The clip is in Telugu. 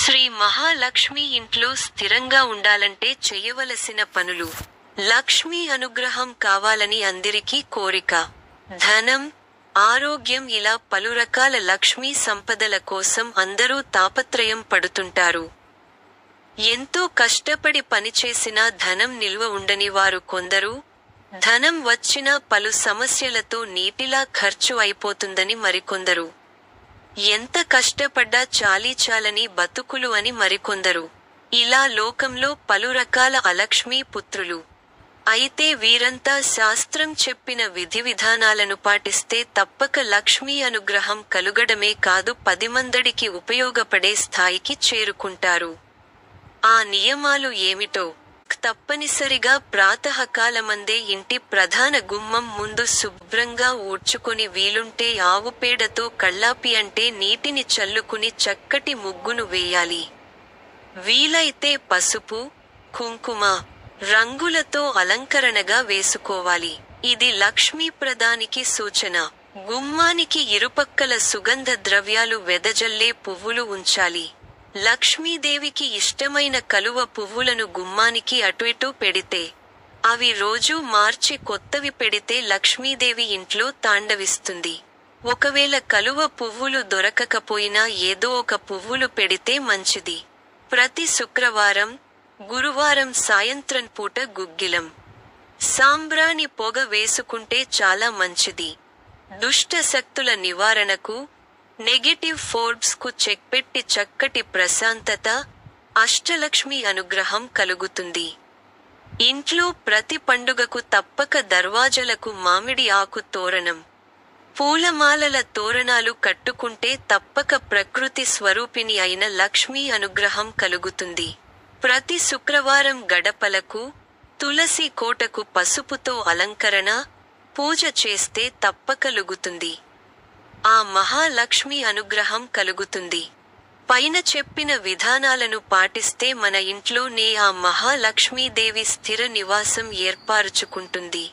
శ్రీ మహాలక్ష్మి ఇంట్లో స్థిరంగా ఉండాలంటే చెయ్యవలసిన పనులు. లక్ష్మీ అనుగ్రహం కావాలని అందరికీ కోరిక. ధనం, ఆరోగ్యం ఇలా పలు రకాల లక్ష్మీ సంపదల కోసం అందరూ తాపత్రయం పడుతుంటారు. ఎంతో కష్టపడి పనిచేసినా ధనం నిల్వ ఉండని వారు కొందరు, ధనం వచ్చినా పలు సమస్యలతో నీటిలా ఖర్చు అయిపోతుందని మరికొందరు. ఎంత కష్టపడ్డా చాలీచాలని బతుకులు అని మరికొందరు. ఇలా లోకంలో పలు రకాల అలక్ష్మీ పుత్రులు. అయితే వీరంతా శాస్త్రం చెప్పిన విధి విధానాలను పాటిస్తే తప్పక లక్ష్మీ అనుగ్రహం కలుగడమే కాదు 10 మందికి ఉపయోగపడే స్థాయికి చేరుకుంటారు. ఆ నియమాలు ఏమిటో? తప్పనిసరిగా ప్రాతఃకాలమందే ఇంటి ప్రధాన గుమ్మం ముందు శుభ్రంగా ఊడ్చుకొని వీలుంటే ఆవు పేడతో కళ్ళాపి అంటే నీటిని చల్లుకుని చక్కటి ముగ్గును వేయాలి. వీలైతే పసుపు, కుంకుమ రంగులతో అలంకరణగా వేసుకోవాలి. ఇది లక్ష్మీప్రదానికి సూచన. గుమ్మానికి ఇరుపక్కల సుగంధ ద్రవ్యాలు వెదజల్లే పువ్వులు ఉంచాలి. లక్ష్మీదేవికి ఇష్టమైన కలువ పువ్వులను గుమ్మానికి అటుఇటు పెడితే, అవి రోజూ మార్చి కొత్తవి పెడితే లక్ష్మీదేవి ఇంట్లో తాండవిస్తుంది. ఒకవేళ కలువ పువ్వులు దొరకకపోయినా ఏదో ఒక పువ్వులు పెడితే మంచిది. ప్రతి శుక్రవారం, గురువారం సాయంత్రం పూట గుగ్గిలం, సాంబ్రాణి పొగ వేసుకుంటే చాలా మంచిది. దుష్ట శక్తుల నివారణకు, నెగటివ్ ఫోర్బ్స్ కు చెక్ పెట్టి చక్కటి ప్రశాంతత, అష్టలక్ష్మి అనుగ్రహం కలుగుతుంది. ఇంట్లో ప్రతి పండుగకు తప్పక దర్వాజలకు మామిడి ఆకు తోరణం, పూలమాలల తోరణాలు కట్టుకుంటే తప్పక ప్రకృతి స్వరూపిణి అయిన లక్ష్మీ అనుగ్రహం కలుగుతుంది. ప్రతి శుక్రవారం గడపలకు, తులసి కోటకు పసుపుతో అలంకరణ, పూజ చేస్తే తప్పకలుగుతుంది. ఆ మహాలక్ష్మి అనుగ్రహం కలుగుతుంది. పైన చెప్పిన విధానాలను పాటిస్తే మన ఇంట్లోనే ఆ మహాలక్ష్మీదేవి స్థిర నివాసం ఏర్పరచుకుంటుంది.